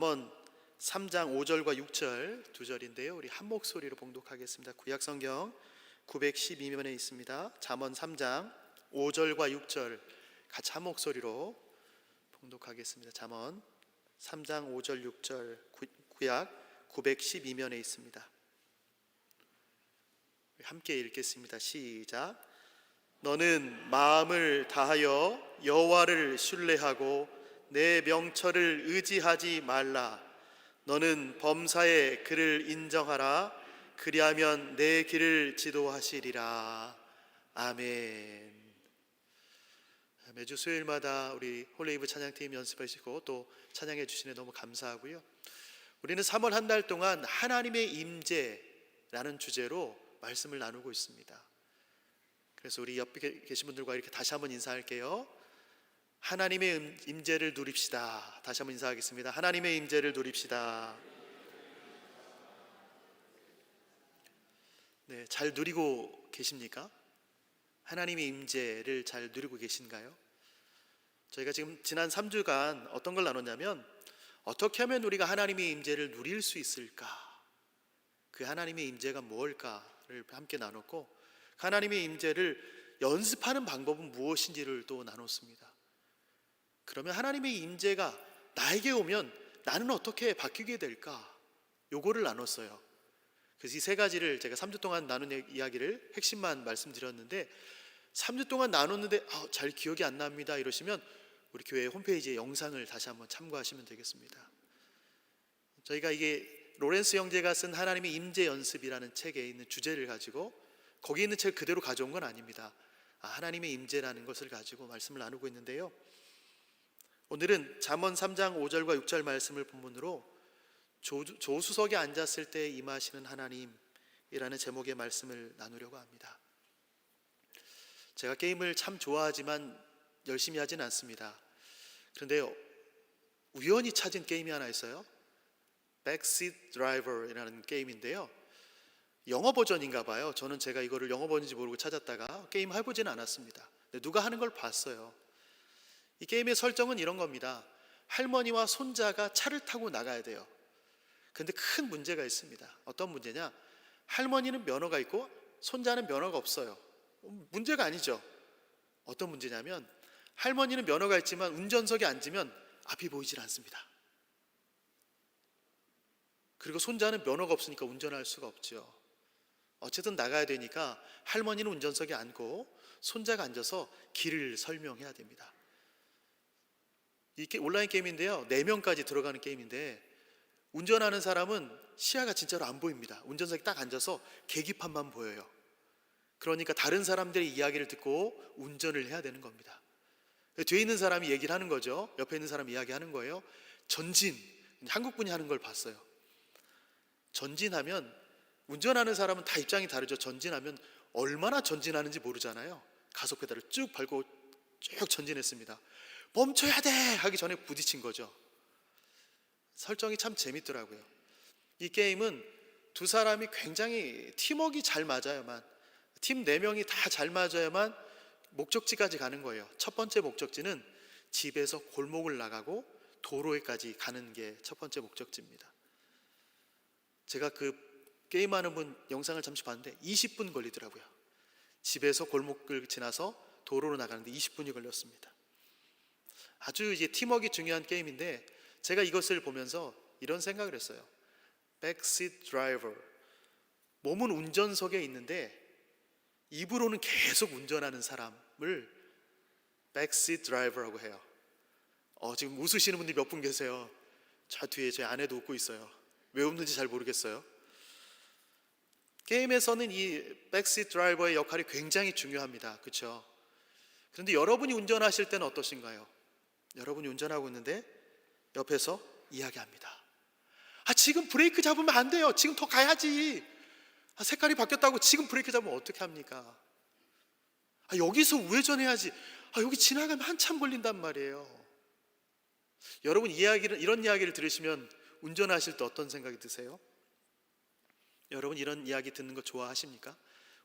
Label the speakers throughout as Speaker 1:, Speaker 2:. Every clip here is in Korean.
Speaker 1: 잠언 3장 5절과 6절 두 절인데요, 우리 한 목소리로 봉독하겠습니다. 구약성경 912면에 있습니다. 잠언 3장 5절과 6절 같이 한 목소리로 봉독하겠습니다. 잠언 3장 5절 6절 구약 912면에 있습니다. 함께 읽겠습니다. 시작. 너는 마음을 다하여 여호와를 신뢰하고 내 명철을 의지하지 말라. 너는 범사에 그를 인정하라. 그리하면 내 길을 지도하시리라. 아멘. 매주 수요일마다 우리 홀레이브 찬양팀 연습하시고 또 찬양해 주시니 너무 감사하고요. 우리는 3월 한 달 동안 하나님의 임재라는 주제로 말씀을 나누고 있습니다. 그래서 우리 옆에 계신 분들과 이렇게 다시 한번 인사할게요. 하나님의 임재를 누립시다. 다시 한번 인사하겠습니다. 하나님의 임재를 누립시다. 네, 잘 누리고 계십니까? 하나님의 임재를 잘 누리고 계신가요? 저희가 지금 지난 3주간 어떤 걸 나눴냐면, 어떻게 하면 우리가 하나님의 임재를 누릴 수 있을까? 그 하나님의 임재가 무엇일까를 함께 나눴고, 하나님의 임재를 연습하는 방법은 무엇인지를 또 나눴습니다. 그러면 하나님의 임재가 나에게 오면 나는 어떻게 바뀌게 될까? 요거를 나눴어요. 그래서 이 세 가지를 제가 3주 동안 나눈 이야기를 핵심만 말씀드렸는데, 3주 동안 나눴는데 잘 기억이 안 납니다 이러시면 우리 교회 홈페이지에 영상을 다시 한번 참고하시면 되겠습니다. 저희가 이게 로렌스 형제가 쓴 하나님의 임재 연습이라는 책에 있는 주제를 가지고 거기 있는 책 그대로 가져온 건 아닙니다. 하나님의 임재라는 것을 가지고 말씀을 나누고 있는데요, 오늘은 잠언 3장 5절과 6절 말씀을 본문으로 조수석에 앉았을 때 임하시는 하나님이라는 제목의 말씀을 나누려고 합니다. 제가 게임을 참 좋아하지만 열심히 하진 않습니다. 그런데 우연히 찾은 게임이 하나 있어요. Backseat Driver이라는 게임인데요, 영어 버전인가 봐요. 저는 제가 이거를 영어 버전인지 모르고 찾았다가 게임 해보지는 않았습니다. 근데 누가 하는 걸 봤어요. 이 게임의 설정은 이런 겁니다. 할머니와 손자가 차를 타고 나가야 돼요. 근데 큰 문제가 있습니다. 어떤 문제냐? 할머니는 면허가 있고 손자는 면허가 없어요. 문제가 아니죠. 어떤 문제냐면, 할머니는 면허가 있지만 운전석에 앉으면 앞이 보이질 않습니다. 그리고 손자는 면허가 없으니까 운전할 수가 없죠. 어쨌든 나가야 되니까 할머니는 운전석에 앉고 손자가 앉아서 길을 설명해야 됩니다. 이게 온라인 게임인데요, 4명까지 들어가는 게임인데, 운전하는 사람은 시야가 진짜로 안 보입니다. 운전석에 딱 앉아서 계기판만 보여요. 그러니까 다른 사람들의 이야기를 듣고 운전을 해야 되는 겁니다. 뒤에 있는 사람이 얘기를 하는 거죠. 옆에 있는 사람이 이야기하는 거예요. 전진, 한국분이 하는 걸 봤어요. 전진하면, 운전하는 사람은 다 입장이 다르죠. 전진하면 얼마나 전진하는지 모르잖아요. 가속 페달을 쭉 밟고 쭉 전진했습니다. 멈춰야 돼 하기 전에 부딪힌 거죠. 설정이 참 재밌더라고요. 이 게임은 두 사람이 굉장히 팀워크가 잘 맞아야만, 팀 4명이 다 잘 맞아야만 목적지까지 가는 거예요. 첫 번째 목적지는 집에서 골목을 나가고 도로에까지 가는 게 첫 번째 목적지입니다. 제가 그 게임하는 분 영상을 잠시 봤는데 20분 걸리더라고요. 집에서 골목을 지나서 도로로 나가는데 20분이 걸렸습니다. 아주 이제 팀워크가 중요한 게임인데, 제가 이것을 보면서 이런 생각을 했어요. Backseat driver, 몸은 운전석에 있는데 입으로는 계속 운전하는 사람을 Backseat driver라고 해요. 지금 웃으시는 분들이 몇 분 계세요. 저 뒤에 제 아내도 웃고 있어요. 왜 웃는지 잘 모르겠어요. 게임에서는 이 Backseat driver의 역할이 굉장히 중요합니다. 그렇죠? 그런데 여러분이 운전하실 때는 어떠신가요? 여러분이 운전하고 있는데 옆에서 이야기합니다. 지금 브레이크 잡으면 안 돼요. 지금 더 가야지. 색깔이 바뀌었다고 지금 브레이크 잡으면 어떻게 합니까? 여기서 우회전해야지. 여기 지나가면 한참 걸린단 말이에요. 여러분 이런 이야기를 들으시면 운전하실 때 어떤 생각이 드세요? 여러분 이런 이야기 듣는 거 좋아하십니까?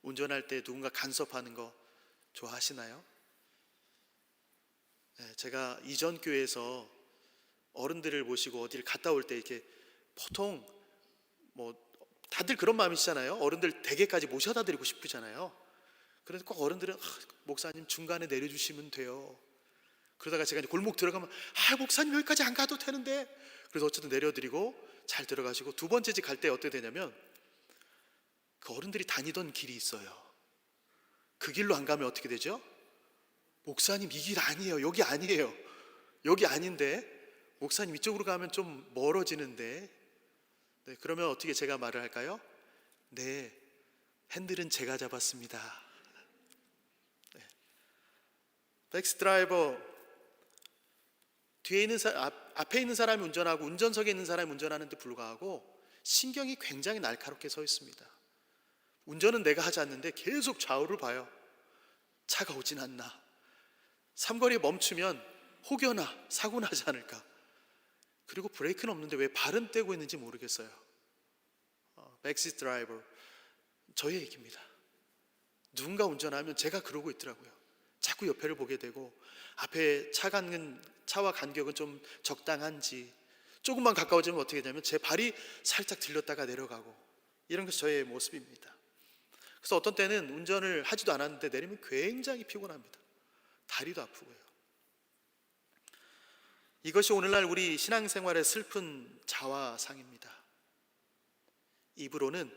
Speaker 1: 운전할 때 누군가 간섭하는 거 좋아하시나요? 제가 이전 교회에서 어른들을 모시고 어디를 갔다 올 때 이렇게 보통 뭐 다들 그런 마음이시잖아요. 어른들 댁에까지 모셔다 드리고 싶으잖아요. 그래서 꼭 어른들은 목사님 중간에 내려주시면 돼요. 그러다가 제가 이제 골목 들어가면 목사님 여기까지 안 가도 되는데, 그래서 어쨌든 내려드리고 잘 들어가시고, 두 번째 집 갈 때 어떻게 되냐면 그 어른들이 다니던 길이 있어요. 그 길로 안 가면 어떻게 되죠? 목사님 이 길 아니에요, 여기 아니에요, 여기 아닌데 목사님 이쪽으로 가면 좀 멀어지는데. 네, 그러면 어떻게 제가 말을 할까요? 네, 핸들은 제가 잡았습니다. 네. 백스드라이버, 뒤에 있는 앞에 있는 사람이 운전하고 운전석에 있는 사람이 운전하는데 불구하고 신경이 굉장히 날카롭게 서 있습니다. 운전은 내가 하지 않는데 계속 좌우를 봐요. 차가 오진 않나, 삼거리에 멈추면 혹여나 사고 나지 않을까. 그리고 브레이크는 없는데 왜 발은 떼고 있는지 모르겠어요. 백시트 드라이버, 저의 얘기입니다. 누군가 운전하면 제가 그러고 있더라고요. 자꾸 옆에를 보게 되고, 앞에 차와 간격은 좀 적당한지, 조금만 가까워지면 어떻게 되냐면 제 발이 살짝 들렸다가 내려가고, 이런 것이 저의 모습입니다. 그래서 어떤 때는 운전을 하지도 않았는데 내리면 굉장히 피곤합니다. 다리도 아프고요. 이것이 오늘날 우리 신앙생활의 슬픈 자화상입니다. 입으로는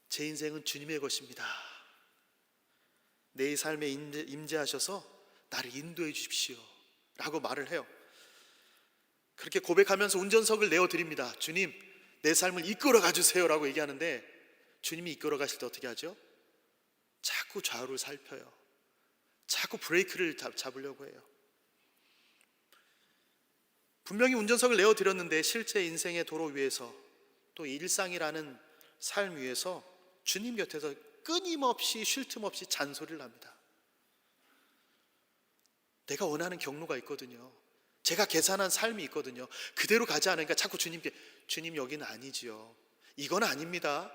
Speaker 1: 제 인생은 주님의 것입니다, 내 삶에 임재하셔서 나를 인도해 주십시오 라고 말을 해요. 그렇게 고백하면서 운전석을 내어드립니다. 주님, 내 삶을 이끌어 가주세요 라고 얘기하는데, 주님이 이끌어 가실 때 어떻게 하죠? 자꾸 좌우를 살펴요. 자꾸 브레이크를 잡으려고 해요. 분명히 운전석을 내어드렸는데 실제 인생의 도로 위에서, 또 일상이라는 삶 위에서 주님 곁에서 끊임없이 쉴 틈 없이 잔소리를 합니다. 내가 원하는 경로가 있거든요. 제가 계산한 삶이 있거든요. 그대로 가지 않으니까 자꾸 주님께, 주님 여기는 아니지요, 이건 아닙니다,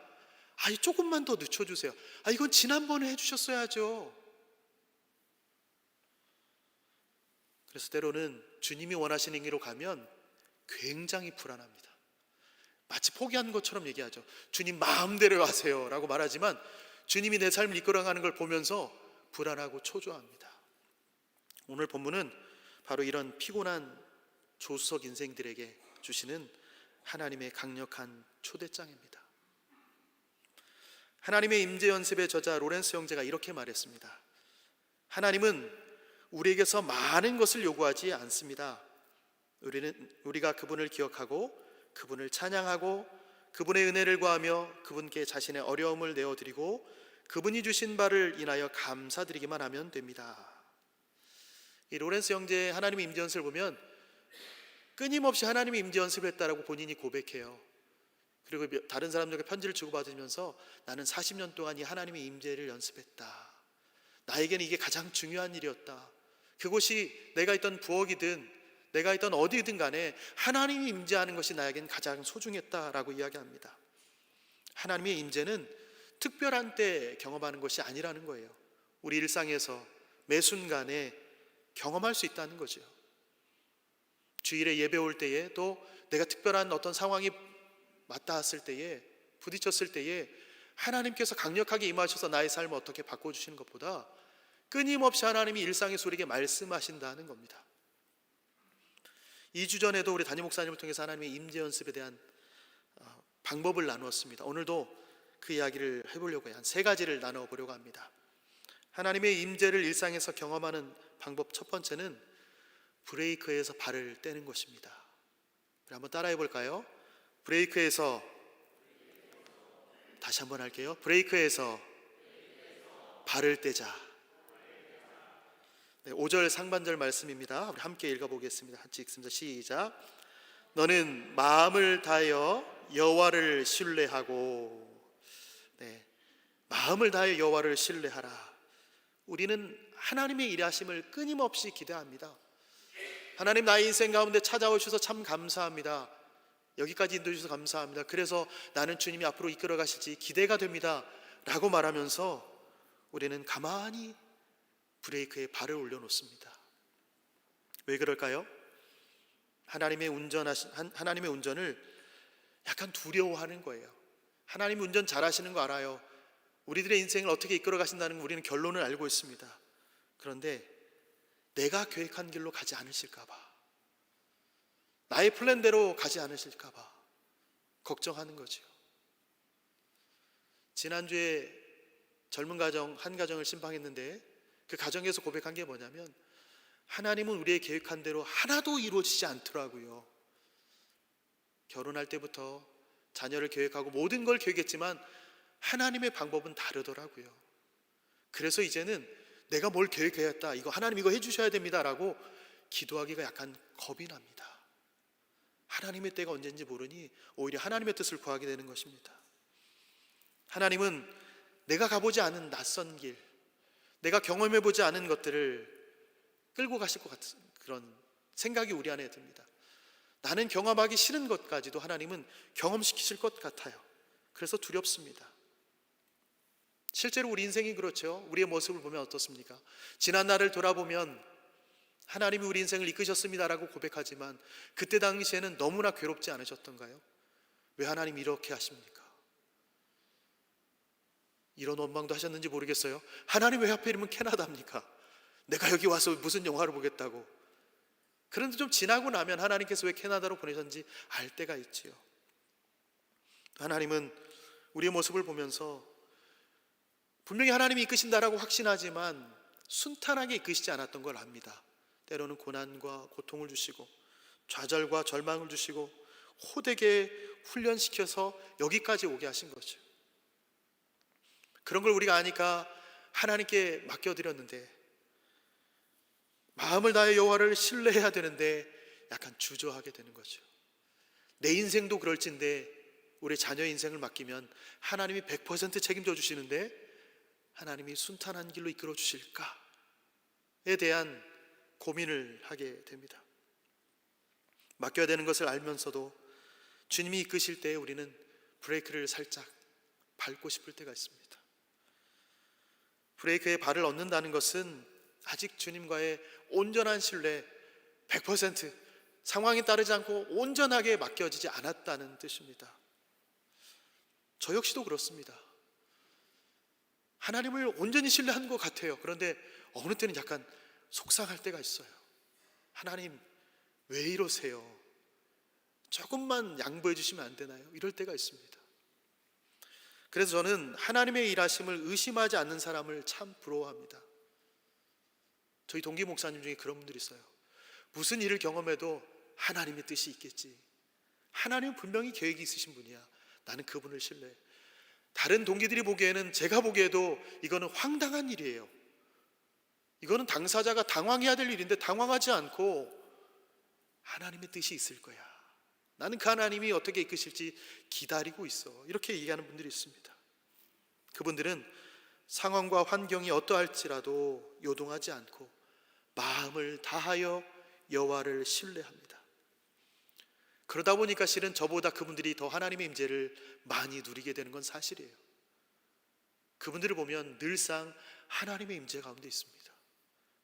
Speaker 1: 조금만 더 늦춰주세요, 이건 지난번에 해주셨어야죠. 그래서 때로는 주님이 원하시는 길로 가면 굉장히 불안합니다. 마치 포기한 것처럼 얘기하죠. 주님 마음대로 하세요 라고 말하지만 주님이 내 삶을 이끌어가는 걸 보면서 불안하고 초조합니다. 오늘 본문은 바로 이런 피곤한 조수석 인생들에게 주시는 하나님의 강력한 초대장입니다. 하나님의 임재 연습의 저자 로렌스 형제가 이렇게 말했습니다. 하나님은 우리에게서 많은 것을 요구하지 않습니다. 우리가 그분을 기억하고 그분을 찬양하고 그분의 은혜를 구하며 그분께 자신의 어려움을 내어드리고 그분이 주신 바를 인하여 감사드리기만 하면 됩니다. 이 로렌스 형제의 하나님의 임재 연습을 보면 끊임없이 하나님의 임재 연습을 했다라고 본인이 고백해요. 그리고 다른 사람들과 편지를 주고받으면서 나는 40년 동안 이 하나님의 임재를 연습했다, 나에게는 이게 가장 중요한 일이었다, 그곳이 내가 있던 부엌이든 내가 있던 어디든 간에 하나님이 임재하는 것이 나에겐 가장 소중했다라고 이야기합니다. 하나님의 임재는 특별한 때 경험하는 것이 아니라는 거예요. 우리 일상에서 매 순간에 경험할 수 있다는 거죠. 주일에 예배 올 때에, 또 내가 특별한 어떤 상황이 맞닿았을 때에, 부딪혔을 때에 하나님께서 강력하게 임하셔서 나의 삶을 어떻게 바꿔주시는 것보다 끊임없이 하나님이 일상에서 우리에게 말씀하신다는 겁니다. 2주 전에도 우리 담임 목사님을 통해서 하나님의 임재 연습에 대한 방법을 나누었습니다. 오늘도 그 이야기를 해보려고 해요. 한 3가지를 나눠보려고 합니다. 하나님의 임재를 일상에서 경험하는 방법 첫 번째는 브레이크에서 발을 떼는 것입니다. 한번 따라해 볼까요? 브레이크에서, 다시 한번 할게요. 브레이크에서 발을 떼자. 네, 5절 상반절 말씀입니다. 우리 함께 읽어보겠습니다. 같이 읽습니다. 시작. 너는 마음을 다하여 여호와를 신뢰하고. 네, 마음을 다하여 여호와를 신뢰하라. 우리는 하나님의 일하심을 끊임없이 기대합니다. 하나님, 나의 인생 가운데 찾아오셔서 참 감사합니다. 여기까지 인도해 주셔서 감사합니다. 그래서 나는 주님이 앞으로 이끌어 가실지 기대가 됩니다 라고 말하면서 우리는 가만히 브레이크에 발을 올려놓습니다. 왜 그럴까요? 하나님의 운전을 약간 두려워하는 거예요. 하나님이 운전 잘하시는 거 알아요. 우리들의 인생을 어떻게 이끌어 가신다는 거 우리는 결론을 알고 있습니다. 그런데 내가 계획한 길로 가지 않으실까 봐, 나의 플랜대로 가지 않으실까 봐 걱정하는 거죠. 지난주에 젊은 가정 한 가정을 신방했는데 그 가정에서 고백한 게 뭐냐면, 하나님은 우리의 계획한 대로 하나도 이루어지지 않더라고요. 결혼할 때부터 자녀를 계획하고 모든 걸 계획했지만 하나님의 방법은 다르더라고요. 그래서 이제는 내가 뭘 계획했다, 이거 하나님 이거 해주셔야 됩니다 라고 기도하기가 약간 겁이 납니다. 하나님의 때가 언제인지 모르니 오히려 하나님의 뜻을 구하게 되는 것입니다. 하나님은 내가 가보지 않은 낯선 길, 내가 경험해보지 않은 것들을 끌고 가실 것 같은 그런 생각이 우리 안에 듭니다. 나는 경험하기 싫은 것까지도 하나님은 경험시키실 것 같아요. 그래서 두렵습니다. 실제로 우리 인생이 그렇죠. 우리의 모습을 보면 어떻습니까? 지난 날을 돌아보면 하나님이 우리 인생을 이끄셨습니다라고 고백하지만 그때 당시에는 너무나 괴롭지 않으셨던가요? 왜 하나님 이렇게 하십니까? 이런 원망도 하셨는지 모르겠어요. 하나님 왜 하필이면 캐나다입니까? 내가 여기 와서 무슨 영화를 보겠다고. 그런데 좀 지나고 나면 하나님께서 왜 캐나다로 보내셨는지 알 때가 있지요. 하나님은 우리의 모습을 보면서 분명히 하나님이 이끄신다라고 확신하지만 순탄하게 이끄시지 않았던 걸 압니다. 때로는 고난과 고통을 주시고 좌절과 절망을 주시고 호되게 훈련시켜서 여기까지 오게 하신 거죠. 그런 걸 우리가 아니까 하나님께 맡겨드렸는데, 마음을 다해 여호와를 신뢰해야 되는데 약간 주저하게 되는 거죠. 내 인생도 그럴진데 우리 자녀의 인생을 맡기면 하나님이 100% 책임져 주시는데 하나님이 순탄한 길로 이끌어 주실까에 대한 고민을 하게 됩니다. 맡겨야 되는 것을 알면서도 주님이 이끄실 때 우리는 브레이크를 살짝 밟고 싶을 때가 있습니다. 브레이크에 발을 얻는다는 것은 아직 주님과의 온전한 신뢰, 100% 상황에 따르지 않고 온전하게 맡겨지지 않았다는 뜻입니다. 저 역시도 그렇습니다. 하나님을 온전히 신뢰한 것 같아요. 그런데 어느 때는 약간 속상할 때가 있어요. 하나님 왜 이러세요? 조금만 양보해 주시면 안 되나요? 이럴 때가 있습니다. 그래서 저는 하나님의 일하심을 의심하지 않는 사람을 참 부러워합니다. 저희 동기 목사님 중에 그런 분들이 있어요. 무슨 일을 경험해도 하나님의 뜻이 있겠지. 하나님은 분명히 계획이 있으신 분이야. 나는 그분을 신뢰해. 다른 동기들이 보기에는, 제가 보기에도 이거는 황당한 일이에요. 이거는 당사자가 당황해야 될 일인데 당황하지 않고 하나님의 뜻이 있을 거야. 나는 그 하나님이 어떻게 이끄실지 기다리고 있어. 이렇게 얘기하는 분들이 있습니다. 그분들은 상황과 환경이 어떠할지라도 요동하지 않고 마음을 다하여 여호와를 신뢰합니다. 그러다 보니까 실은 저보다 그분들이 더 하나님의 임재를 많이 누리게 되는 건 사실이에요. 그분들을 보면 늘상 하나님의 임재 가운데 있습니다.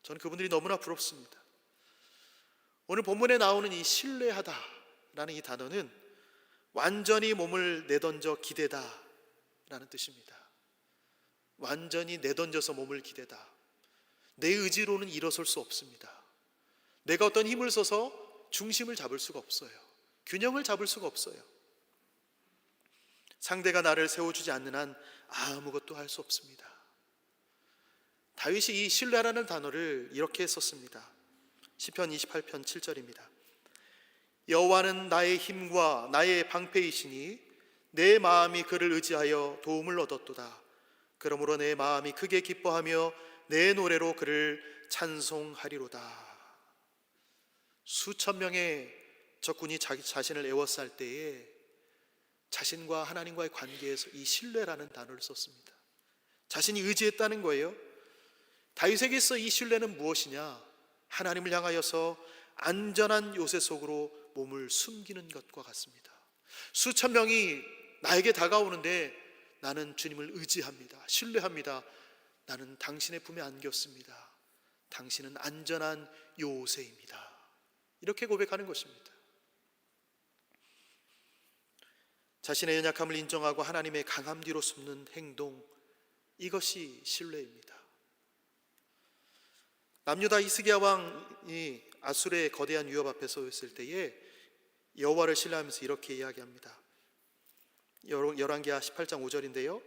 Speaker 1: 저는 그분들이 너무나 부럽습니다. 오늘 본문에 나오는 이 신뢰하다라는 이 단어는 완전히 몸을 내던져 기대다 라는 뜻입니다. 완전히 내던져서 몸을 기대다. 내 의지로는 일어설 수 없습니다. 내가 어떤 힘을 써서 중심을 잡을 수가 없어요. 균형을 잡을 수가 없어요. 상대가 나를 세워주지 않는 한 아무것도 할 수 없습니다. 다윗이 이 신뢰라는 단어를 이렇게 썼습니다. 시편 28편 7절입니다. 여호와는 나의 힘과 나의 방패이시니 내 마음이 그를 의지하여 도움을 얻었도다. 그러므로 내 마음이 크게 기뻐하며 내 노래로 그를 찬송하리로다. 수천 명의 적군이 자기 자신을 애워쌀 때에 자신과 하나님과의 관계에서 이 신뢰라는 단어를 썼습니다. 자신이 의지했다는 거예요. 다윗에게서 이 신뢰는 무엇이냐? 하나님을 향하여서 안전한 요새 속으로 몸을 숨기는 것과 같습니다. 수천 명이 나에게 다가오는데 나는 주님을 의지합니다. 신뢰합니다. 나는 당신의 품에 안겼습니다. 당신은 안전한 요새입니다. 이렇게 고백하는 것입니다. 자신의 연약함을 인정하고 하나님의 강함 뒤로 숨는 행동, 이것이 신뢰입니다. 남유다 히스기야 왕이 아수르의 거대한 위협 앞에 서 있을 때에 여호와를 신뢰하면서 이렇게 이야기합니다. 열왕기하 18장 5절인데요.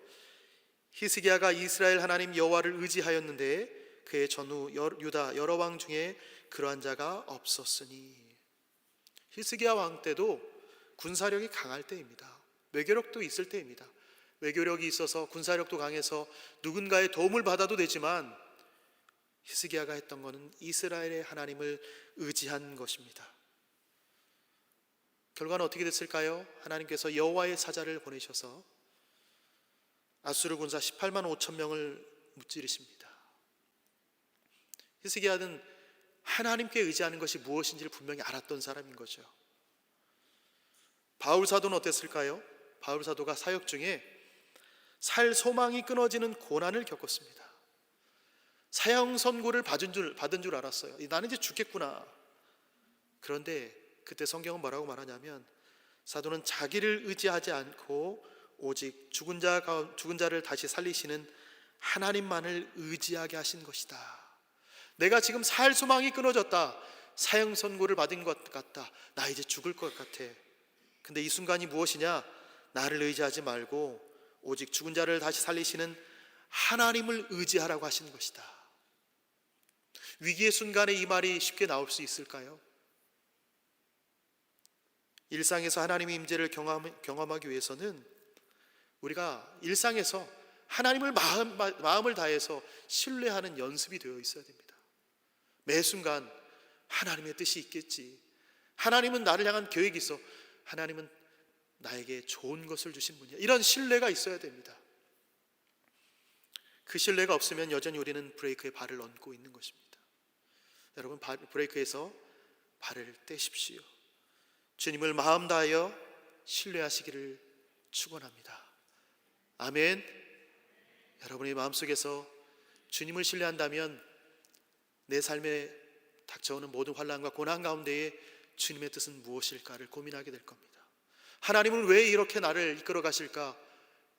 Speaker 1: 히스기야가 이스라엘 하나님 여호와를 의지하였는데 그의 전후 유다 여러 왕 중에 그러한 자가 없었으니. 히스기야 왕 때도 군사력이 강할 때입니다. 외교력도 있을 때입니다. 외교력이 있어서 군사력도 강해서 누군가의 도움을 받아도 되지만 히스기야가 했던 것은 이스라엘의 하나님을 의지한 것입니다. 결과는 어떻게 됐을까요? 하나님께서 여호와의 사자를 보내셔서 아수르 군사 18만 5천 명을 무찌르십니다. 히스기야는 하나님께 의지하는 것이 무엇인지를 분명히 알았던 사람인 거죠. 바울 사도는 어땠을까요? 바울 사도가 사역 중에 살 소망이 끊어지는 고난을 겪었습니다. 사형 선고를 받은 줄 알았어요. 나는 이제 죽겠구나. 그런데 그때 성경은 뭐라고 말하냐면 사도는 자기를 의지하지 않고 오직 죽은 자를 다시 살리시는 하나님만을 의지하게 하신 것이다. 내가 지금 살 소망이 끊어졌다. 사형 선고를 받은 것 같다. 나 이제 죽을 것 같아. 근데 이 순간이 무엇이냐? 나를 의지하지 말고 오직 죽은 자를 다시 살리시는 하나님을 의지하라고 하신 것이다. 위기의 순간에 이 말이 쉽게 나올 수 있을까요? 일상에서 하나님의 임재를 경험하기 위해서는 우리가 일상에서 하나님을 마음을 다해서 신뢰하는 연습이 되어 있어야 됩니다. 매 순간 하나님의 뜻이 있겠지. 하나님은 나를 향한 계획이 있어. 하나님은 나에게 좋은 것을 주신 분이야. 이런 신뢰가 있어야 됩니다. 그 신뢰가 없으면 여전히 우리는 브레이크에 발을 얹고 있는 것입니다. 여러분, 브레이크에서 발을 떼십시오. 주님을 마음 다하여 신뢰하시기를 축원합니다. 아멘. 여러분의 마음속에서 주님을 신뢰한다면 내 삶에 닥쳐오는 모든 환난과 고난 가운데에 주님의 뜻은 무엇일까를 고민하게 될 겁니다. 하나님은 왜 이렇게 나를 이끌어 가실까?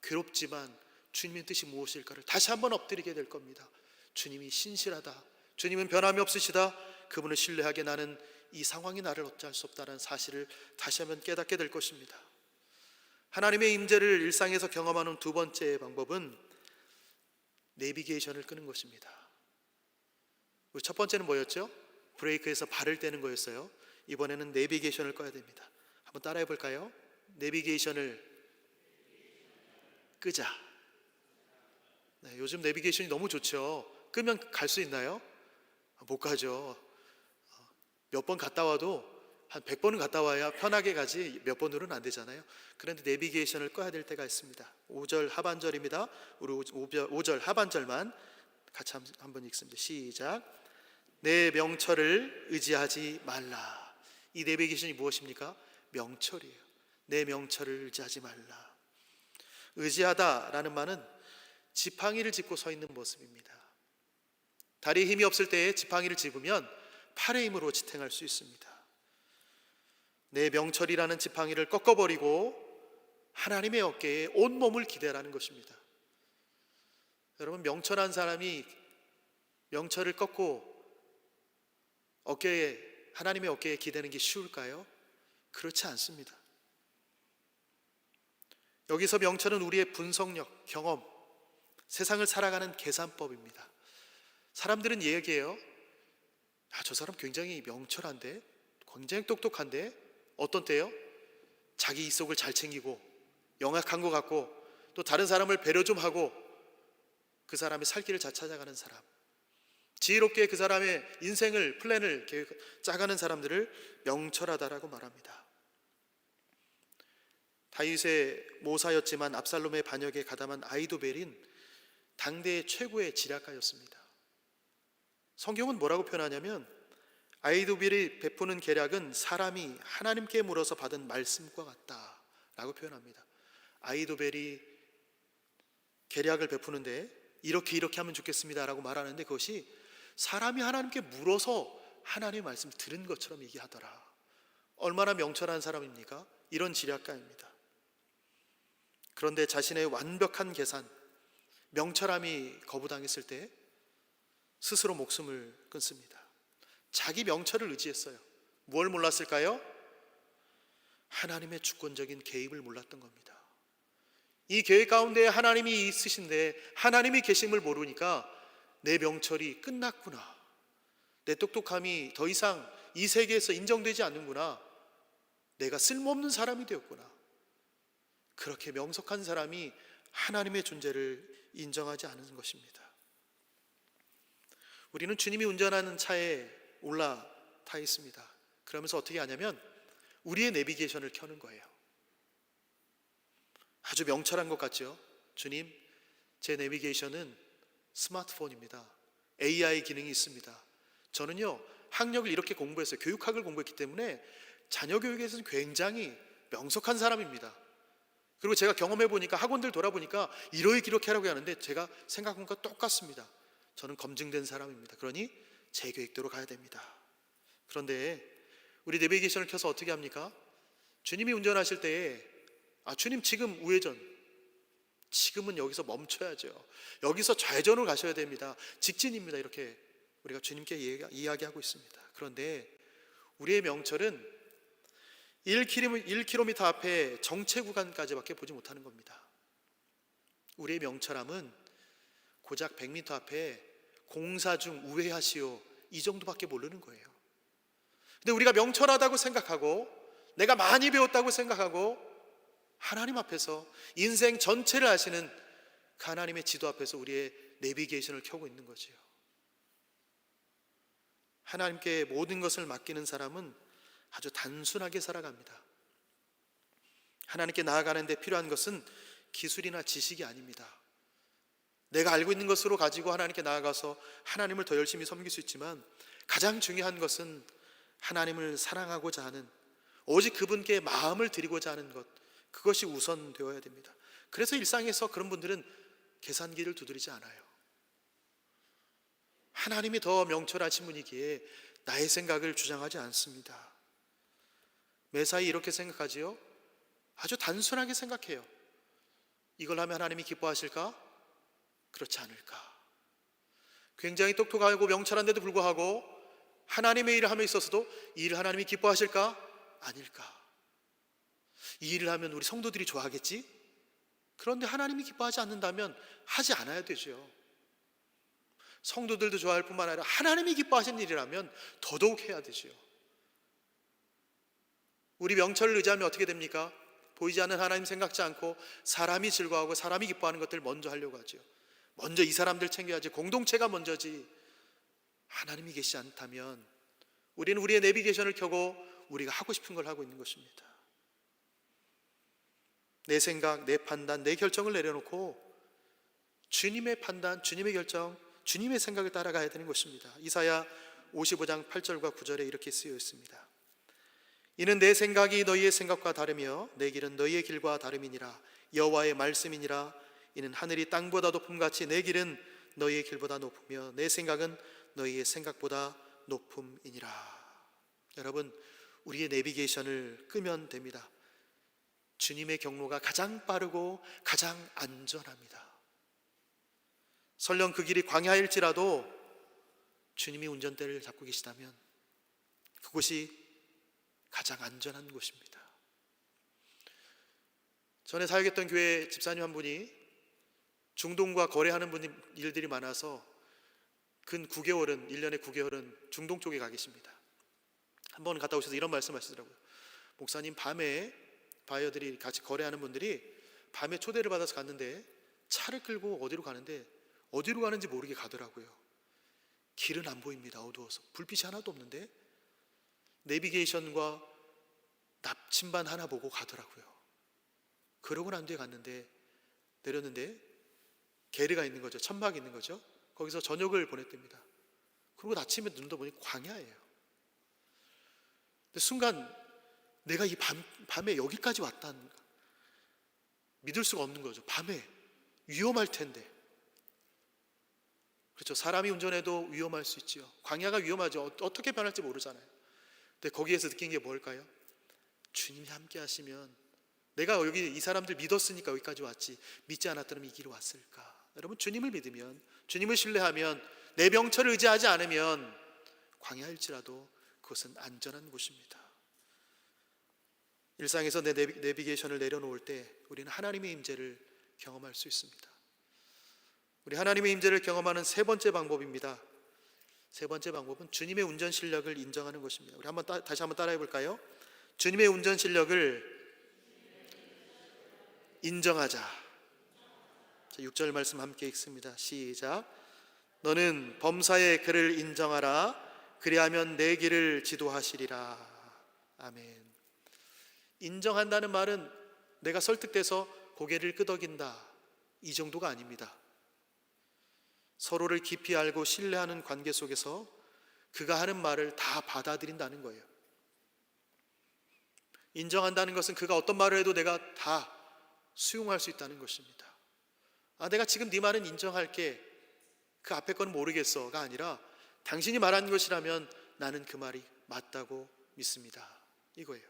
Speaker 1: 괴롭지만 주님의 뜻이 무엇일까를 다시 한번 엎드리게 될 겁니다. 주님이 신실하다. 주님은 변함이 없으시다. 그분을 신뢰하게 나는 이 상황이 나를 어찌할 수 없다는 사실을 다시 한번 깨닫게 될 것입니다. 하나님의 임재를 일상에서 경험하는 두 번째 방법은 내비게이션을 끄는 것입니다. 우리 첫 번째는 뭐였죠? 브레이크에서 발을 떼는 거였어요. 이번에는 내비게이션을 꺼야 됩니다. 한번 따라해 볼까요? 내비게이션을 끄자. 네, 요즘 내비게이션이 너무 좋죠. 끄면 갈 수 있나요? 못 가죠. 몇 번 갔다 와도 한 100번은 갔다 와야 편하게 가지 몇 번으로는 안 되잖아요. 그런데 내비게이션을 꺼야 될 때가 있습니다. 5절 하반절입니다. 우리 5절 하반절만 같이 한번 읽습니다. 시작. 내 명철을 의지하지 말라. 이 내비게이션이 무엇입니까? 명철이에요. 내 명철을 의지하지 말라. 의지하다라는 말은 지팡이를 짚고 서 있는 모습입니다. 다리에 힘이 없을 때에 지팡이를 짚으면 팔의 힘으로 지탱할 수 있습니다. 내 명철이라는 지팡이를 꺾어버리고 하나님의 어깨에 온몸을 기대라는 것입니다. 여러분, 명철한 사람이 명철을 꺾고 하나님의 어깨에 기대는 게 쉬울까요? 그렇지 않습니다. 여기서 명철은 우리의 분석력, 경험, 세상을 살아가는 계산법입니다. 사람들은 얘기해요. 저 사람 굉장히 명철한데, 굉장히 똑똑한데, 어떤 때요? 자기 이속을 잘 챙기고 영악한 것 같고 또 다른 사람을 배려 좀 하고 그 사람의 살 길을 잘 찾아가는 사람, 지혜롭게 그 사람의 인생을 플랜을 짜가는 사람들을 명철하다라고 말합니다. 다윗의 모사였지만 압살롬의 반역에 가담한 아히도벨은 당대 최고의 지략가였습니다. 성경은 뭐라고 표현하냐면 아히도벨이 베푸는 계략은 사람이 하나님께 물어서 받은 말씀과 같다라고 표현합니다. 아히도벨이 계략을 베푸는데 이렇게 하면 좋겠습니다라고 말하는데 그것이 사람이 하나님께 물어서 하나님의 말씀을 들은 것처럼 얘기하더라. 얼마나 명철한 사람입니까? 이런 지략가입니다. 그런데 자신의 완벽한 계산, 명철함이 거부당했을 때 스스로 목숨을 끊습니다. 자기 명철을 의지했어요. 뭘 몰랐을까요? 하나님의 주권적인 개입을 몰랐던 겁니다. 이 계획 가운데 하나님이 있으신데 하나님이 계심을 모르니까 내 명철이 끝났구나, 내 똑똑함이 더 이상 이 세계에서 인정되지 않는구나, 내가 쓸모없는 사람이 되었구나, 그렇게 명석한 사람이 하나님의 존재를 인정하지 않은 것입니다. 우리는 주님이 운전하는 차에 올라타 있습니다. 그러면서 어떻게 하냐면 우리의 내비게이션을 켜는 거예요. 아주 명철한 것 같죠? 주님, 제 내비게이션은 스마트폰입니다. AI 기능이 있습니다. 저는요, 학력을 이렇게 공부했어요. 교육학을 공부했기 때문에 자녀 교육에서는 굉장히 명석한 사람입니다. 그리고 제가 경험해 보니까, 학원들 돌아보니까 이렇게 하라고 하는데 제가 생각한 것과 똑같습니다. 저는 검증된 사람입니다. 그러니 제 계획대로 가야 됩니다. 그런데 우리 내비게이션을 켜서 어떻게 합니까? 주님이 운전하실 때에 주님 지금 우회전, 지금은 여기서 멈춰야죠, 여기서 좌회전으로 가셔야 됩니다, 직진입니다, 이렇게 우리가 주님께 이야기하고 있습니다. 그런데 우리의 명철은 1km 앞에 정체 구간까지밖에 보지 못하는 겁니다. 우리의 명철함은 고작 100m 앞에 공사 중 우회하시오, 이 정도밖에 모르는 거예요. 근데 우리가 명철하다고 생각하고 내가 많이 배웠다고 생각하고 하나님 앞에서 인생 전체를 아시는 그 하나님의 지도 앞에서 우리의 내비게이션을 켜고 있는 거지요. 하나님께 모든 것을 맡기는 사람은 아주 단순하게 살아갑니다. 하나님께 나아가는 데 필요한 것은 기술이나 지식이 아닙니다. 내가 알고 있는 것으로 가지고 하나님께 나아가서 하나님을 더 열심히 섬길 수 있지만 가장 중요한 것은 하나님을 사랑하고자 하는, 오직 그분께 마음을 드리고자 하는 것, 그것이 우선되어야 됩니다. 그래서 일상에서 그런 분들은 계산기를 두드리지 않아요. 하나님이 더 명철하신 분이기에 나의 생각을 주장하지 않습니다. 매사에 이렇게 생각하지요? 아주 단순하게 생각해요. 이걸 하면 하나님이 기뻐하실까? 그렇지 않을까? 굉장히 똑똑하고 명철한데도 불구하고 하나님의 일을 함에 있어서도 이 일을 하나님이 기뻐하실까? 아닐까? 이 일을 하면 우리 성도들이 좋아하겠지? 그런데 하나님이 기뻐하지 않는다면 하지 않아야 되죠. 성도들도 좋아할 뿐만 아니라 하나님이 기뻐하시는 일이라면 더더욱 해야 되죠. 우리 명철을 의지하면 어떻게 됩니까? 보이지 않는 하나님 생각지 않고 사람이 즐거워하고 사람이 기뻐하는 것들을 먼저 하려고 하죠. 먼저 이 사람들 챙겨야지, 공동체가 먼저지. 하나님이 계시지 않다면 우리는 우리의 내비게이션을 켜고 우리가 하고 싶은 걸 하고 있는 것입니다. 내 생각, 내 판단, 내 결정을 내려놓고 주님의 판단, 주님의 결정, 주님의 생각을 따라가야 되는 것입니다. 이사야 55장 8절과 9절에 이렇게 쓰여 있습니다. 이는 내 생각이 너희의 생각과 다르며 내 길은 너희의 길과 다름이니라. 여호와의 말씀이니라. 이는 하늘이 땅보다 높음같이 내 길은 너희의 길보다 높으며 내 생각은 너희의 생각보다 높음이니라. 여러분, 우리의 내비게이션을 끄면 됩니다. 주님의 경로가 가장 빠르고 가장 안전합니다. 설령 그 길이 광야일지라도 주님이 운전대를 잡고 계시다면 그곳이 가장 안전한 곳입니다. 전에 사역했던 교회 집사님 한 분이 중동과 거래하는 일들이 많아서 근 9개월은, 1년에 9개월은 중동 쪽에 가 계십니다. 한번 갔다 오셔서 이런 말씀 하시더라고요. 목사님, 밤에 바이어들이 같이 거래하는 분들이 밤에 초대를 받아서 갔는데 차를 끌고 어디로 가는데 어디로 가는지 모르게 가더라고요. 길은 안 보입니다. 어두워서. 불빛이 하나도 없는데 내비게이션과 납침반 하나 보고 가더라고요. 그러고 난 뒤에 갔는데, 내렸는데 게르가 있는 거죠. 천막이 있는 거죠. 거기서 저녁을 보냈답니다. 그리고 아침에 눈도 보니 광야예요. 근데 순간 내가 이 밤에 여기까지 왔다는 거 믿을 수가 없는 거죠. 밤에 위험할 텐데. 그렇죠. 사람이 운전해도 위험할 수 있지요. 광야가 위험하죠. 어떻게 변할지 모르잖아요. 근데 거기에서 느낀 게 뭘까요? 주님이 함께 하시면, 내가 여기 이 사람들 믿었으니까 여기까지 왔지, 믿지 않았더라면 이 길에 왔을까? 여러분, 주님을 믿으면, 주님을 신뢰하면, 내 병철을 의지하지 않으면 광야일지라도 그것은 안전한 곳입니다. 일상에서 내 내비게이션을 내려놓을 때 우리는 하나님의 임재를 경험할 수 있습니다. 우리 하나님의 임재를 경험하는 세 번째 방법입니다. 세 번째 방법은 주님의 운전 실력을 인정하는 것입니다. 우리 다시 한번 따라해 볼까요? 주님의 운전 실력을 인정하자. 6절 말씀 함께 읽습니다. 시작. 너는 범사의 그를 인정하라. 그리하면 내 길을 지도하시리라. 아멘. 인정한다는 말은 내가 설득돼서 고개를 끄덕인다, 이 정도가 아닙니다. 서로를 깊이 알고 신뢰하는 관계 속에서 그가 하는 말을 다 받아들인다는 거예요. 인정한다는 것은 그가 어떤 말을 해도 내가 다 수용할 수 있다는 것입니다. 내가 지금 네 말은 인정할게, 그 앞에 거는 모르겠어가 아니라 당신이 말한 것이라면 나는 그 말이 맞다고 믿습니다, 이거예요.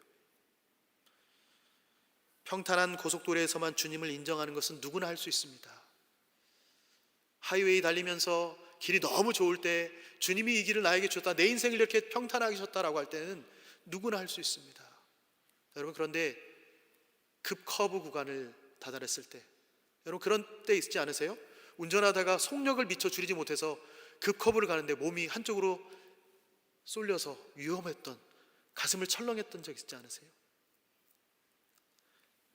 Speaker 1: 평탄한 고속도로에서만 주님을 인정하는 것은 누구나 할 수 있습니다. 하이웨이 달리면서 길이 너무 좋을 때 주님이 이 길을 나에게 줬다, 내 인생을 이렇게 평탄하게 줬다라고 할 때는 누구나 할 수 있습니다. 여러분, 그런데 급 커브 구간을 다다랐을 때, 여러분 그런 때 있지 않으세요? 운전하다가 속력을 미처 줄이지 못해서 급 커브를 가는데 몸이 한쪽으로 쏠려서 위험했던, 가슴을 철렁했던 적 있지 않으세요?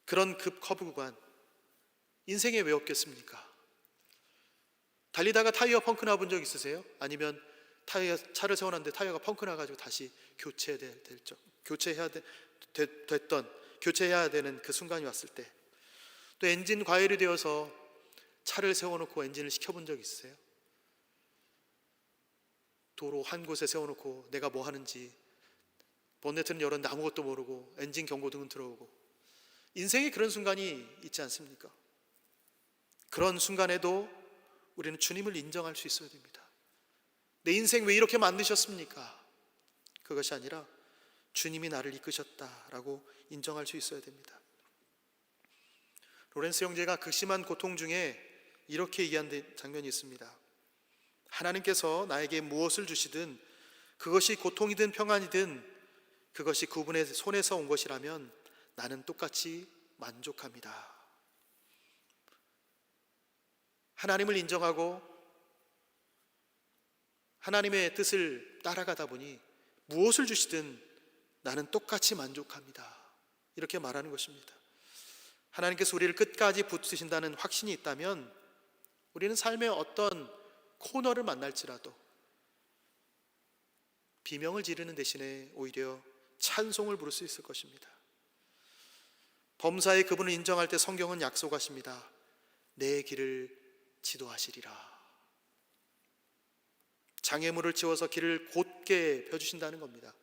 Speaker 1: 그런 급 커브 구간, 인생에 왜 없겠습니까? 달리다가 타이어 펑크 나본 적 있으세요? 아니면 차를 세워놨는데 타이어가 펑크 나가지고 다시 교체해야 되는 그 순간이 왔을 때, 또 엔진 과열이 되어서 차를 세워놓고 엔진을 시켜본 적 있으세요? 도로 한 곳에 세워놓고 내가 뭐 하는지, 본네트는 열었는데 아무것도 모르고 엔진 경고등은 들어오고, 인생에 그런 순간이 있지 않습니까? 그런 순간에도 우리는 주님을 인정할 수 있어야 됩니다. 내 인생 왜 이렇게 만드셨습니까? 그것이 아니라 주님이 나를 이끄셨다라고 인정할 수 있어야 됩니다. 로렌스 형제가 극심한 고통 중에 이렇게 얘기한 장면이 있습니다. 하나님께서 나에게 무엇을 주시든, 그것이 고통이든 평안이든 그것이 그분의 손에서 온 것이라면 나는 똑같이 만족합니다. 하나님을 인정하고 하나님의 뜻을 따라가다 보니 무엇을 주시든 나는 똑같이 만족합니다, 이렇게 말하는 것입니다. 하나님께서 우리를 끝까지 붙드신다는 확신이 있다면 우리는 삶의 어떤 코너를 만날지라도 비명을 지르는 대신에 오히려 찬송을 부를 수 있을 것입니다. 범사의 그분을 인정할 때 성경은 약속하십니다. 내 길을 지도하시리라. 장애물을 치워서 길을 곧게 펴주신다는 겁니다.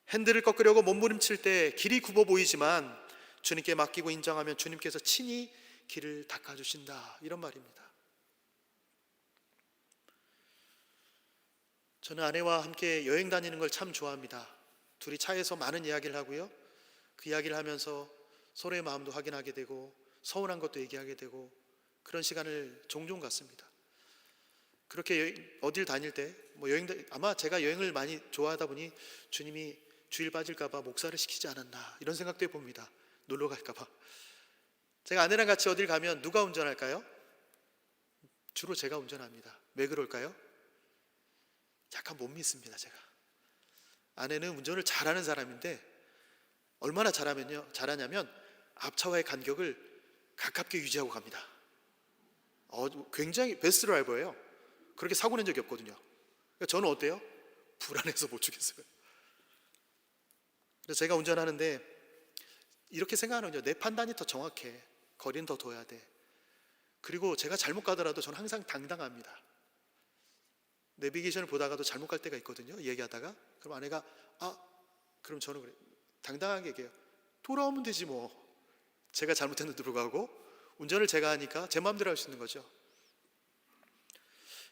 Speaker 1: 핸들을 꺾으려고 몸부림칠 때 길이 굽어 보이지만 주님께 맡기고 인정하면 주님께서 친히 길을 닦아주신다, 이런 말입니다. 저는 아내와 함께 여행 다니는 걸 참 좋아합니다. 둘이 차에서 많은 이야기를 하고요, 그 이야기를 하면서 서로의 마음도 확인하게 되고 서운한 것도 얘기하게 되고, 그런 시간을 종종 갖습니다. 그렇게 어딜 다닐 때 아마 제가 여행을 많이 좋아하다 보니 주님이 주일 빠질까 봐 목사를 시키지 않았나, 이런 생각도 해봅니다. 놀러 갈까 봐. 제가 아내랑 같이 어딜 가면 누가 운전할까요? 주로 제가 운전합니다. 왜 그럴까요? 약간 못 믿습니다, 제가. 아내는 운전을 잘하는 사람인데 얼마나 잘하냐면 앞차와의 간격을 가깝게 유지하고 갑니다. 굉장히 베스트 드라이버예요. 그렇게 사고 낸 적이 없거든요. 그러니까 저는 어때요? 불안해서 못 주겠어요. 그래서 제가 운전하는데 이렇게 생각하는 거죠. 내 판단이 더 정확해. 거리는 더 둬야 돼. 그리고 제가 잘못 가더라도 저는 항상 당당합니다. 내비게이션을 보다가도 잘못 갈 때가 있거든요, 얘기하다가. 그럼 아내가 그럼 저는 그래, 당당하게 얘기해요. 돌아오면 되지 뭐. 제가 잘못했는데도 불구하고 운전을 제가 하니까 제 마음대로 할 수 있는 거죠.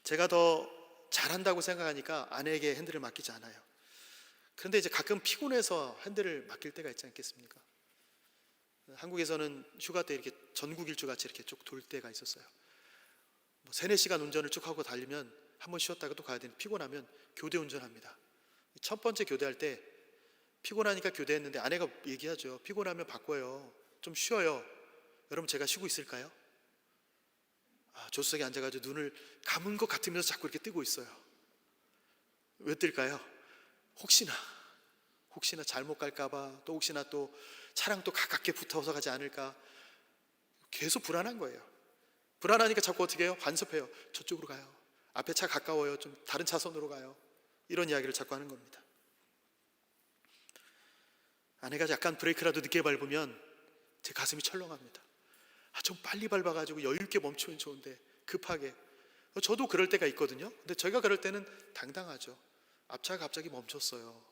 Speaker 1: 제가 더 잘한다고 생각하니까 아내에게 핸들을 맡기지 않아요. 그런데 이제 가끔 피곤해서 핸들을 맡길 때가 있지 않겠습니까? 한국에서는 휴가 때 이렇게 전국 일주 같이 이렇게 쭉 돌 때가 있었어요. 뭐 3-4시간 운전을 쭉 하고 달리면 한 번 쉬었다가 또 가야 되는, 피곤하면 교대 운전합니다. 첫 번째 교대할 때 피곤하니까 교대했는데 아내가 얘기하죠. 피곤하면 바꿔요. 좀 쉬어요. 여러분, 제가 쉬고 있을까요? 조수석에 앉아가지고 눈을 감은 것 같으면서 자꾸 이렇게 뜨고 있어요. 왜 뜰까요? 혹시나 잘못 갈까봐, 또 혹시나 또 차랑 또 가깝게 붙어서 가지 않을까, 계속 불안한 거예요. 불안하니까 자꾸 어떻게 해요? 간섭해요. 저쪽으로 가요. 앞에 차 가까워요. 좀 다른 차선으로 가요. 이런 이야기를 자꾸 하는 겁니다. 아내가 약간 브레이크라도 늦게 밟으면 제 가슴이 철렁합니다. 좀 빨리 밟아가지고 여유 있게 멈추면 좋은데 급하게. 저도 그럴 때가 있거든요. 근데 제가 그럴 때는 당당하죠. 앞차가 갑자기 멈췄어요.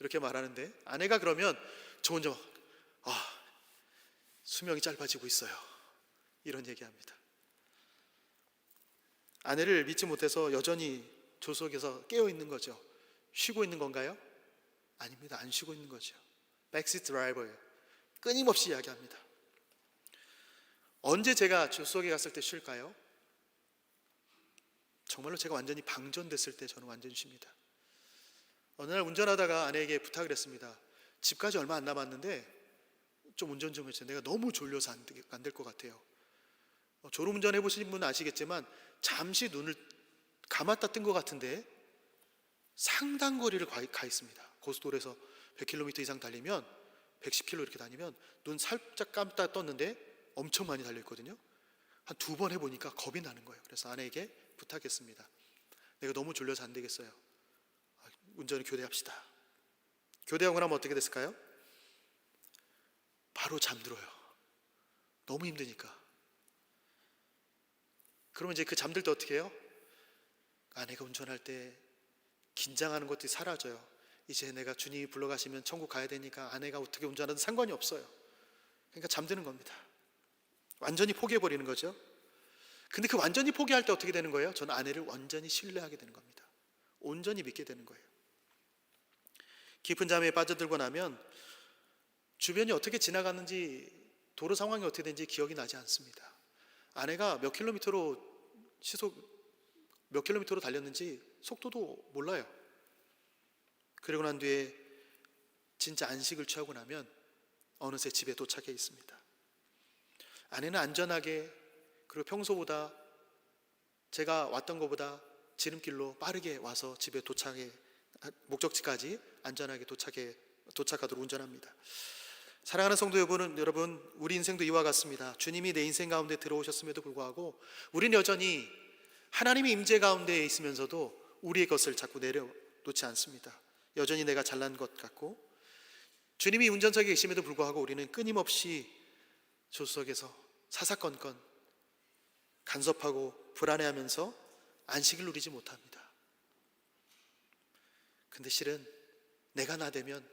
Speaker 1: 이렇게 말하는데 아내가 그러면 저 혼자 수명이 짧아지고 있어요. 이런 얘기합니다. 아내를 믿지 못해서 여전히 조수석에서 깨어 있는 거죠. 쉬고 있는 건가요? 아닙니다. 안 쉬고 있는 거죠. 백시트 드라이버예요. 끊임없이 이야기합니다. 언제 제가 조수석에 갔을 때 쉴까요? 정말로 제가 완전히 방전됐을 때 저는 완전히 쉽니다. 어느 날 운전하다가 아내에게 부탁을 했습니다. 집까지 얼마 안 남았는데 좀 운전 좀 해주세요. 내가 너무 졸려서 안 될 것 같아요. 졸음운전 해보신 분은 아시겠지만 잠시 눈을 감았다 뜬 것 같은데 상당 거리를 가 있습니다. 고속도로에서 100km 이상 달리면 110km 이렇게 다니면 눈 살짝 감다 떴는데 엄청 많이 달려있거든요. 한 2번 해보니까 겁이 나는 거예요. 그래서 아내에게 부탁했습니다. 내가 너무 졸려서 안 되겠어요. 운전을 교대합시다. 교대하고 나면 어떻게 됐을까요? 바로 잠들어요. 너무 힘드니까. 그러면 이제 그 잠들 때 어떻게 해요? 아내가 운전할 때 긴장하는 것들이 사라져요. 이제 내가 주님이 불러가시면 천국 가야 되니까 아내가 어떻게 운전하든 상관이 없어요. 그러니까 잠드는 겁니다. 완전히 포기해버리는 거죠. 근데 그 완전히 포기할 때 어떻게 되는 거예요? 저는 아내를 완전히 신뢰하게 되는 겁니다. 온전히 믿게 되는 거예요. 깊은 잠에 빠져들고 나면 주변이 어떻게 지나갔는지, 도로 상황이 어떻게 되는지 기억이 나지 않습니다. 아내가 몇 킬로미터로 달렸는지 속도도 몰라요. 그리고 난 뒤에 진짜 안식을 취하고 나면 어느새 집에 도착해 있습니다. 아내는 안전하게, 그리고 평소보다 제가 왔던 것보다 지름길로 빠르게 와서 집에 목적지까지 안전하게 도착하도록 운전합니다. 사랑하는 성도 여러분, 우리 인생도 이와 같습니다. 주님이 내 인생 가운데 들어오셨음에도 불구하고 우리는 여전히 하나님의 임재 가운데 있으면서도 우리의 것을 자꾸 내려놓지 않습니다. 여전히 내가 잘난 것 같고, 주님이 운전석에 계심에도 불구하고 우리는 끊임없이 조수석에서 사사건건 간섭하고 불안해하면서 안식을 누리지 못합니다. 근데 실은 내가 나대면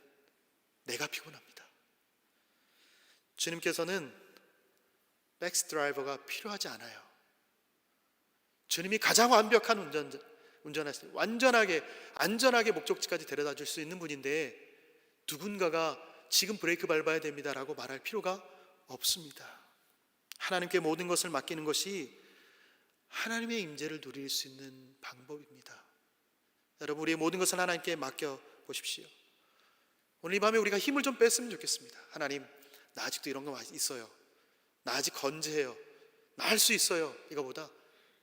Speaker 1: 내가 피곤합니다. 주님께서는 백스 드라이버가 필요하지 않아요. 주님이 가장 완벽한 운전하실 때 완전하게 안전하게 목적지까지 데려다 줄 수 있는 분인데 누군가가 지금 브레이크 밟아야 됩니다라고 말할 필요가 없습니다. 하나님께 모든 것을 맡기는 것이 하나님의 임재를 누릴 수 있는 방법입니다. 여러분, 우리의 모든 것을 하나님께 맡겨 보십시오. 오늘 이 밤에 우리가 힘을 좀 뺐으면 좋겠습니다. 하나님, 나 아직도 이런 거 있어요. 나 아직 건재해요. 나 할 수 있어요. 이거보다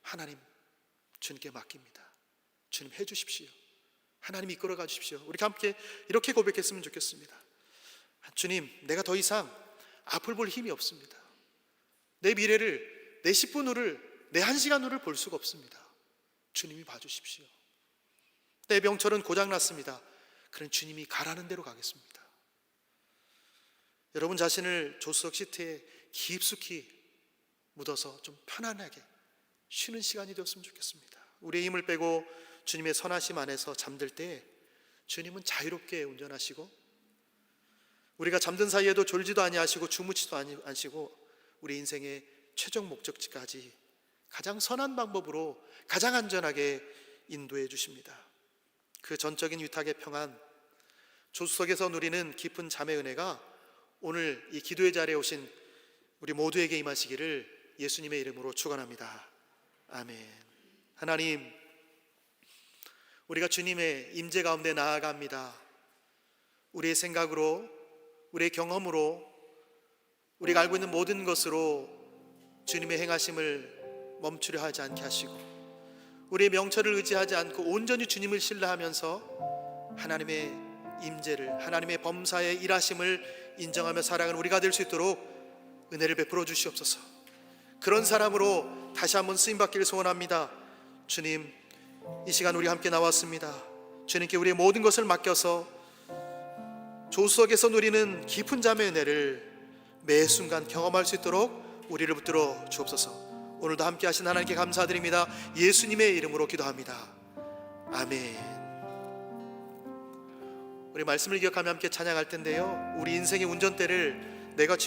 Speaker 1: 하나님, 주님께 맡깁니다. 주님 해주십시오. 하나님 이끌어가 주십시오. 우리 함께 이렇게 고백했으면 좋겠습니다. 주님, 내가 더 이상 앞을 볼 힘이 없습니다. 내 미래를, 내 10분 후를, 내 1시간 후를 볼 수가 없습니다. 주님이 봐주십시오. 내 병철은 고장났습니다. 그런 주님이 가라는 대로 가겠습니다. 여러분 자신을 조수석 시트에 깊숙이 묻어서 좀 편안하게 쉬는 시간이 되었으면 좋겠습니다. 우리의 힘을 빼고 주님의 선하심 안에서 잠들 때 주님은 자유롭게 운전하시고, 우리가 잠든 사이에도 졸지도 아니하시고 주무치도 아니하시고 우리 인생의 최종 목적지까지 가장 선한 방법으로 가장 안전하게 인도해 주십니다. 그 전적인 위탁의 평안, 조수석에서 누리는 깊은 잠의 은혜가 오늘 이 기도의 자리에 오신 우리 모두에게 임하시기를 예수님의 이름으로 축원합니다. 아멘. 하나님, 우리가 주님의 임재 가운데 나아갑니다. 우리의 생각으로, 우리의 경험으로, 우리가 알고 있는 모든 것으로 주님의 행하심을 멈추려 하지 않게 하시고, 우리의 명철을 의지하지 않고 온전히 주님을 신뢰하면서 하나님의 임재를, 하나님의 범사의 일하심을 인정하며 살아가는 우리가 될 수 있도록 은혜를 베풀어 주시옵소서. 그런 사람으로 다시 한번 쓰임받기를 소원합니다. 주님, 이 시간 우리 함께 나왔습니다. 주님께 우리의 모든 것을 맡겨서 조수석에서 누리는 깊은 잠의 은혜를 매 순간 경험할 수 있도록 우리를 붙들어 주옵소서. 오늘도 함께 하신 하나님께 감사드립니다. 예수님의 이름으로 기도합니다. 아멘. 우리 말씀을 기억하며 함께 찬양할 텐데요, 우리 인생의 운전대를 내가 쥐고